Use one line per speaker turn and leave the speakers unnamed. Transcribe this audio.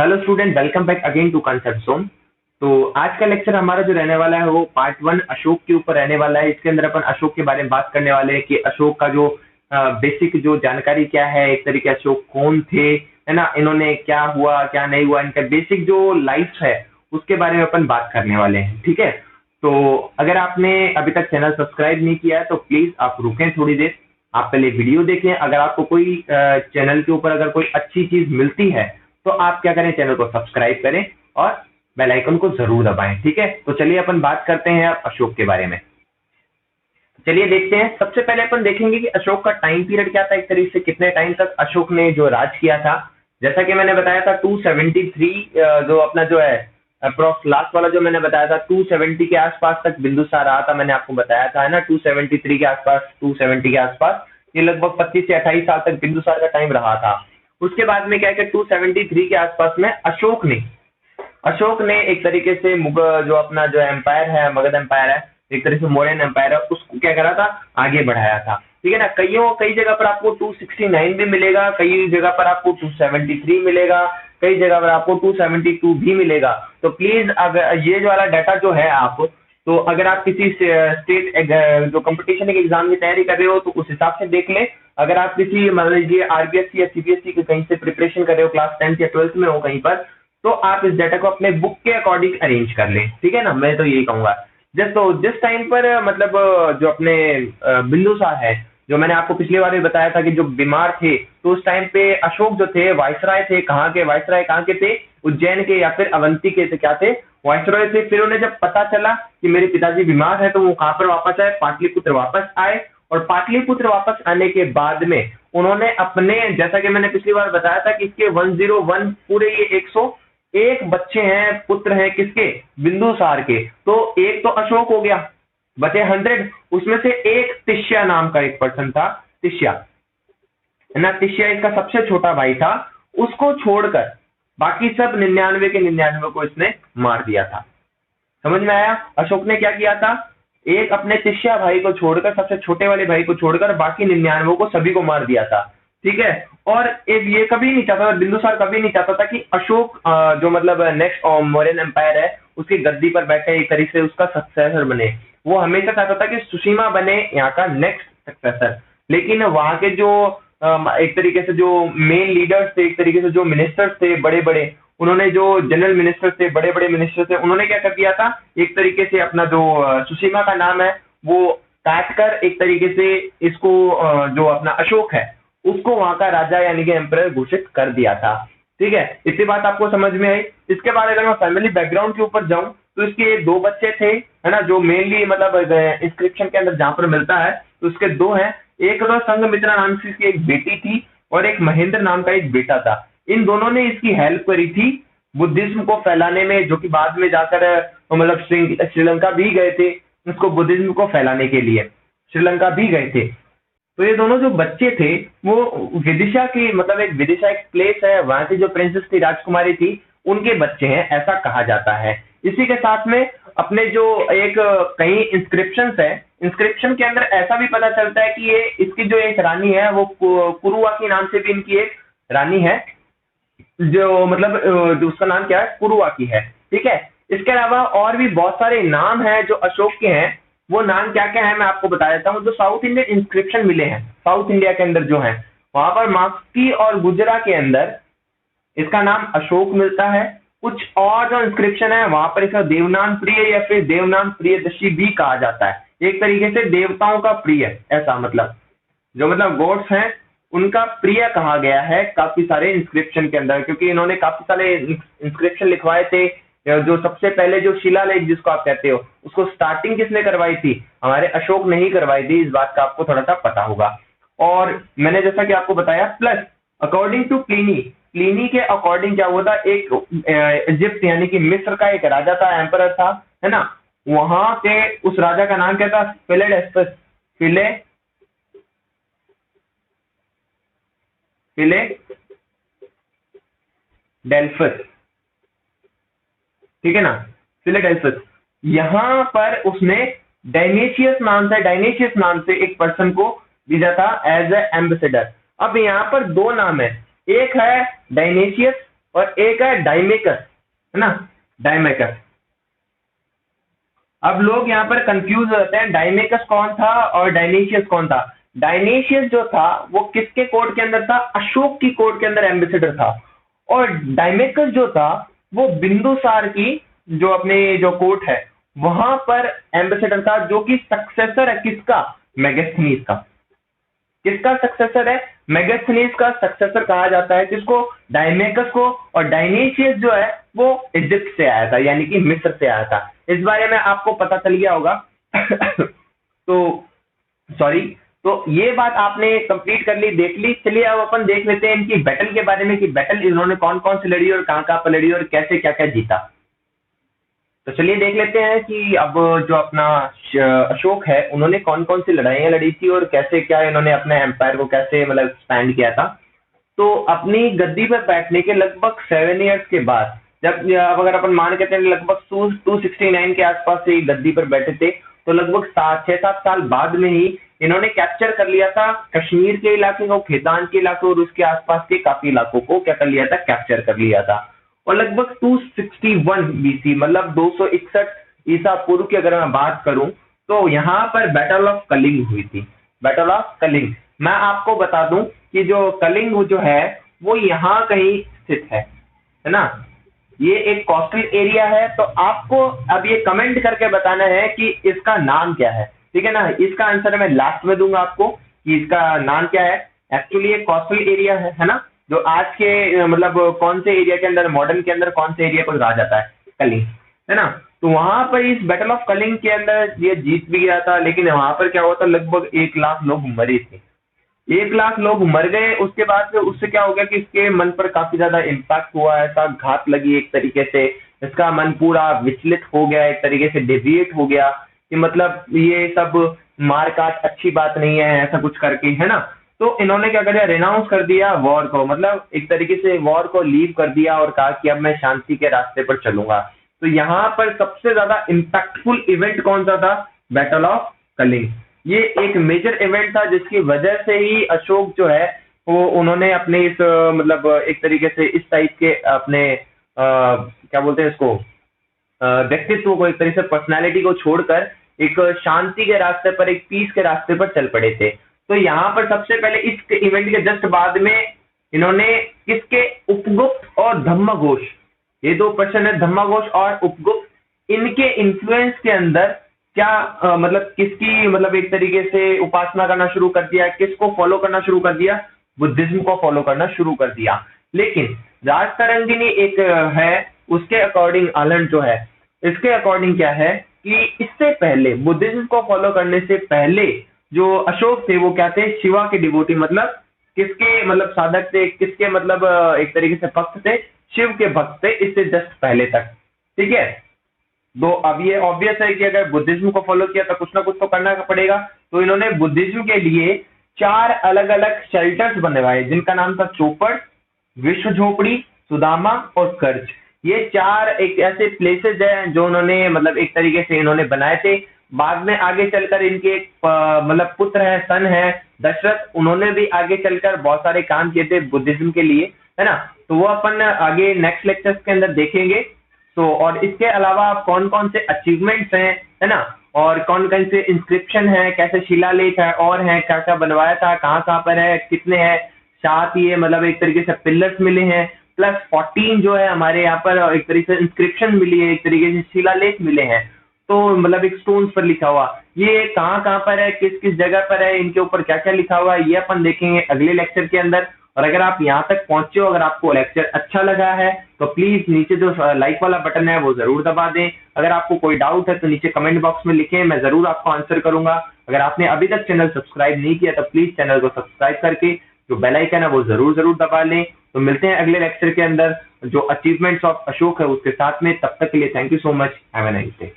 Hello student, welcome back again to concept zone. तो आज का लेक्चर हमारा जो रहने वाला है वो पार्ट 1 अशोक के ऊपर रहने वाला है। इसके अंदर अपन अशोक के बारे में बात करने वाले हैं कि अशोक का जो बेसिक जो जानकारी क्या है, एक तरीके अशोक कौन थे, है ना, इन्होंने क्या हुआ क्या नहीं हुआ, इनका बेसिक जो लाइफ है उसके बारे में अपन बात करने वाले हैं। ठीक है, तो अगर आपने अभी तक चैनल सब्सक्राइब नहीं किया है तो प्लीज आप रुकें थोड़ी देर, आप पहले वीडियो देखें। अगर आपको कोई चैनल के ऊपर अगर कोई अच्छी चीज मिलती है तो आप क्या करें, चैनल को सब्सक्राइब करें और बेल आइकन को जरूर दबाएं। ठीक है, तो चलिए अपन बात करते हैं अब अशोक के बारे में। चलिए देखते हैं। सबसे पहले अपन देखेंगे कि अशोक का टाइम पीरियड क्या था, एक तरीके से कितने टाइम तक अशोक ने जो राज किया था। जैसा कि मैंने बताया था 273 जो अपना जो है अप्रोक्स लास्ट वाला जो मैंने बताया था 270 के आसपास तक बिंदुसार रहा था, मैंने आपको बताया था, है ना, 273 के आसपास 270 के आसपास ये लगभग 25 से 28 साल तक बिंदुसार का टाइम रहा था। उसके बाद में क्या है कि 273 के आसपास में अशोक ने एक तरीके से जो अपना जो एम्पायर है, मगध एम्पायर है, एक तरीके से मौर्यन एम्पायर है, उसको क्या करा था, आगे बढ़ाया था। ठीक है ना, कई जगह पर आपको 269 भी मिलेगा, कई जगह पर आपको 273 मिलेगा, कई जगह पर आपको 272 भी मिलेगा। तो प्लीज अगर ये जो वाला डाटा जो है आप, तो अगर आप किसी स्टेट जो कंपटीशन के एग्जाम की तैयारी कर रहे हो तो उस हिसाब से देख लें। अगर आप किसी मान लीजिए आरबीएससी या सीबीएसई के कहीं से प्रिपरेशन कर रहे हो, क्लास 10th या 12th में हो कहीं पर, तो आप इस डाटा को अपने बुक के अकॉर्डिंग अरेंज कर लें। ठीक है ना, मैं तो यही कहूंगा। जिस टाइम पर मतलब जो अपने बिंदुसार है, जो मैंने आपको पिछली बार भी बताया था कि जो बीमार थे, तो उस टाइम पे अशोक जो थे वायसराय थे। कहाँ के वायसराय, कहाँ के थे, उज्जैन के या फिर अवंती के थे, क्या थे, वायसराय थे। फिर उन्हें जब पता चला कि मेरे पिताजी बीमार है तो वो कहाँ पर वापस आए, पाटलिपुत्र वापस आए। और पाटलिपुत्र वापस आने के बाद में उन्होंने अपने, जैसा कि मैंने पिछली बार बताया था कि इसके 101 पूरे ये 101 बच्चे हैं, पुत्र हैं किसके, बिंदुसार के। तो एक तो अशोक हो गया, बचे 100। उसमें से एक तिष्या नाम का एक पर्सन था, तिष्या, है ना, तिष्या इसका सबसे छोटा भाई था। उसको छोड़कर बाकी सब 99 के 99 को इसने मार दिया था। समझ में आया, अशोक ने क्या किया था, एक अपने तिष्या भाई को छोड़कर, सबसे छोटे वाले भाई को छोड़कर बाकी 99 को सभी को मार दिया था। ठीक है, और एक ये कभी नहीं चाहता था, बिंदुसार कभी नहीं चाहता था कि अशोक जो मतलब नेक्स्ट मौर्यन एम्पायर है उसकी गद्दी पर बैठे, एक तरीके से उसका सक्सेसर बने। वो हमेशा चाहता था कि सुसीमा बने यहाँ का नेक्स्ट सक्सेसर। लेकिन वहां के जो एक तरीके से जो मेन लीडर्स थे, एक तरीके से जो मिनिस्टर्स थे बड़े बड़े, उन्होंने जो जनरल मिनिस्टर थे, बड़े बड़े मिनिस्टर थे, उन्होंने क्या कर दिया था, एक तरीके से अपना जो सुसीमा का नाम है वो काट कर एक तरीके से इसको जो अपना अशोक है उसको वहां का राजा यानी कि एम्परर घोषित कर दिया था। ठीक है, इतनी बात आपको समझ में आई। इसके बाद अगर मैं फैमिली बैकग्राउंड के ऊपर जाऊं तो इसके 2 बच्चे थे, है ना, जो मेनली मतलब इंस्क्रिप्शन के अंदर जहां पर मिलता है तो उसके 2 हैं। एक तो संघमित्रा नाम से इसकी एक बेटी थी और एक महेंद्र नाम का एक बेटा था। इन दोनों ने इसकी हेल्प करी थी बुद्धिज्म को फैलाने में, जो कि बाद में जाकर मतलब श्रीलंका भी गए थे उसको बुद्धिज्म को फैलाने के लिए, श्रीलंका भी गए थे। तो ये दोनों जो बच्चे थे वो विदिशा की, मतलब एक विदिशा एक प्लेस है, वहां की जो प्रिंसेस थी, राजकुमारी थी, उनके बच्चे हैं, ऐसा कहा जाता है। इसी के साथ में अपने जो एक कई इंस्क्रिप्शंस है, इंस्क्रिप्शन के अंदर ऐसा भी पता चलता है कि ये इसकी जो एक रानी है वो कुरुआ के नाम से भी इनकी एक रानी है, जो मतलब जो उसका नाम क्या है, कुरुआ की है। ठीक है, इसके अलावा और भी बहुत सारे नाम हैं जो अशोक के हैं। वो नाम क्या क्या है मैं आपको बता देता हूँ। जो साउथ इंडियन इंस्क्रिप्शन मिले हैं साउथ इंडिया के अंदर जो है, वहां पर मास्की और गुजरा के अंदर इसका नाम अशोक मिलता है। कुछ और जो इंस्क्रिप्शन है वहां पर इसका देवनाम प्रिय या फिर देवनाम प्रियदर्शी भी कहा जाता है, एक तरीके से देवताओं का प्रिय, ऐसा मतलब जो मतलब गॉड्स हैं उनका प्रिय कहा गया है काफी सारे इंस्क्रिप्शन के अंदर, क्योंकि इन्होंने काफी सारे इंस्क्रिप्शन लिखवाए थे। जो सबसे पहले जो शिलालेख जिसको आप कहते हो, उसको स्टार्टिंग किसने करवाई थी, हमारे अशोक ने ही करवाई थी। इस बात का आपको थोड़ा सा पता होगा। और मैंने जैसा कि आपको बताया, प्लस अकॉर्डिंग टू प्लीनी के अकॉर्डिंग क्या हुआ था, एक इजिप्ट यानी कि मिस्र का एक राजा था, एम्परर था, है ना, वहां के उस राजा का नाम क्या था, फिलेडेल्फस। ठीक है ना, फिलेडेल्फस। यहां पर उसने डायनेशियस नाम से एक पर्सन को भेजा था एज ए एम्बेसडर। अब यहाँ पर 2 नाम है, एक है डायनेशियस और एक है डाइमेकस, है ना, डाइमेकस। अब लोग यहाँ पर कंफ्यूज हो जाते हैं, डाइमेकस कौन था और डायनीशियस कौन था। डायनीशियस जो था वो किसके कोर्ट के अंदर था, अशोक की कोर्ट के अंदर एम्बेसडर था, और डाइमेकस जो था वो बिंदुसार की जो अपने जो कोर्ट है वहां पर एम्बेसडर था, जो कि सक्सेसर है किसका, मेगास्थनीज का। किसका सक्सेसर है, मेगास्थनीज का सक्सेसर कहा जाता है किसको, डायमेकस को। और डायनीशियस जो है वो इजिप्ट से आया था, यानी कि मिस्र से आया था। इस बारे में आपको पता चल गया होगा। तो सॉरी, तो ये बात आपने कंप्लीट कर ली, देख ली। चलिए अब अपन देख लेते हैं इनकी बैटल के बारे में कि बैटल इन्होंने कौन कौन सी लड़ी और कहां कहां पर लड़ी और कैसे क्या क्या जीता। तो चलिए देख लेते हैं कि अब जो अपना अशोक है उन्होंने कौन कौन सी लड़ाइयां लड़ी थी और कैसे क्या इन्होंने अपने एम्पायर को कैसे मतलब एक्सपैंड किया था। तो अपनी गद्दी पर बैठने के लगभग 7 ईयर्स के बाद, जब अब अगर अपन मान के चलें लगभग 269 के आसपास से गद्दी पर बैठे थे, तो लगभग 6-7 साल बाद में ही इन्होंने कैप्चर कर लिया था कश्मीर के इलाके को, खेतान के इलाके और उसके आसपास के काफी इलाकों को क्या कर लिया था, कैप्चर कर लिया था। और लगभग 261 बीसी मतलब 261 ईसा पूर्व की अगर मैं बात करूं, तो यहाँ पर बैटल ऑफ कलिंग हुई थी। बैटल ऑफ कलिंग, मैं आपको बता दूं कि जो कलिंग जो है वो यहाँ कहीं स्थित है ना। ये एक कोस्टल एरिया है। तो आपको अब ये कमेंट करके बताना है कि इसका नाम क्या है, ठीक है ना। इसका आंसर मैं लास्ट में दूंगा आपको कि इसका नाम क्या है। एक्चुअली ये कोस्टल एरिया है ना, जो आज के मतलब कौन से एरिया के अंदर, मॉडर्न के अंदर कौन से एरिया को कहा जाता है, कलिंग, है ना। तो वहां पर इस बैटल ऑफ कलिंग के अंदर ये जीत भी गया था, लेकिन वहां पर क्या हुआ था, लगभग 1 लाख लोग मरे थे। 1 लाख लोग मर गए। उसके बाद से उससे क्या हो गया कि इसके मन पर काफी ज्यादा इम्पैक्ट हुआ, ऐसा घात लगी एक तरीके से। इसका मन पूरा विचलित हो गया, एक तरीके से डेविएट हो गया कि मतलब ये सब मारकाट अच्छी बात नहीं है, ऐसा कुछ करके, है ना। तो इन्होंने क्या कर दिया, रिनाउंस कर दिया वॉर को, मतलब एक तरीके से वॉर को लीव कर दिया और कहा कि अब मैं शांति के रास्ते पर चलूंगा। तो यहाँ पर सबसे ज्यादा इम्पैक्टफुल इवेंट कौन सा था, बैटल ऑफ कलिंग। ये एक मेजर इवेंट था जिसकी वजह से ही अशोक जो है वो उन्होंने अपने इस मतलब एक तरीके से इस टाइप के अपने क्या बोलते हैं इसको, व्यक्तित्व को, एक तरीके से पर्सनालिटी को छोड़कर एक शांति के रास्ते पर, एक पीस के रास्ते पर चल पड़े थे। तो यहाँ पर सबसे पहले इस इवेंट के जस्ट बाद में इन्होंने किसके, उपगुप्त और धम्मघोष, ये दो पर्सन है, धम्मघोष और उपगुप्त, इनके इन्फ्लुएंस के अंदर क्या मतलब किसकी मतलब एक तरीके से उपासना करना शुरू कर दिया, किसको फॉलो करना शुरू कर दिया, बुद्धिज्म को फॉलो करना शुरू कर दिया। लेकिन राजतरंगिणी एक है, उसके अकॉर्डिंग आलंड जो है, इसके अकॉर्डिंग क्या है कि इससे पहले बुद्धिज्म को फॉलो करने से पहले जो अशोक थे वो क्या थे, शिवा के डिवोटी, मतलब किसके मतलब साधक थे, किसके मतलब एक तरीके से भक्त थे, शिव के भक्त थे, इससे जस्ट पहले तक, ठीक है। तो अब ये ऑब्वियस है कि अगर बुद्धिज्म को फॉलो किया तो कुछ ना कुछ तो करना पड़ेगा। तो इन्होंने बुद्धिज्म के लिए 4 अलग अलग शेल्टर्स बनवाए, जिनका नाम था चौपड़, विश्व झोपड़ी, सुदामा और कर्ज। ये 4 एक ऐसे प्लेसेस हैं जो उन्होंने मतलब एक तरीके से इन्होंने बनाए थे। बाद में आगे चलकर इनके मतलब पुत्र है, सन है दशरथ, उन्होंने भी आगे चलकर बहुत सारे काम किए थे बुद्धिज्म के लिए, है ना। तो वो अपन आगे नेक्स्ट लेक्चर्स के अंदर देखेंगे। तो और इसके अलावा कौन कौन से अचीवमेंट्स हैं, है ना, और कौन कौन से इंस्क्रिप्शन है, कैसे शिलालेख है और है, क्या क्या बनवाया था, कहाँ कहाँ पर है, कितने हैं, साथ ही मतलब एक तरीके से पिलर्स मिले हैं, प्लस 14 जो है हमारे यहाँ पर एक तरीके से इंस्क्रिप्शन मिली है, एक तरीके से शिलालेख मिले हैं। तो मतलब एक स्टोन्स पर लिखा हुआ, ये कहाँ कहाँ पर है, किस किस जगह पर है, इनके ऊपर क्या क्या लिखा हुआ है, ये अपन देखेंगे अगले लेक्चर के अंदर। और अगर आप यहाँ तक पहुंचे हो, अगर आपको लेक्चर अच्छा लगा है तो प्लीज नीचे जो लाइक वाला बटन है वो जरूर दबा दें। अगर आपको कोई डाउट है तो नीचे कमेंट बॉक्स में लिखें, मैं जरूर आपको आंसर करूंगा। अगर आपने अभी तक चैनल सब्सक्राइब नहीं किया तो प्लीज चैनल को सब्सक्राइब करके जो बेल आइकन है वो जरूर जरूर दबा लें। तो मिलते हैं अगले लेक्चर के अंदर जो अचीवमेंट्स ऑफ अशोक है उसके साथ में। तब तक के लिए thank you so much, have a nice day.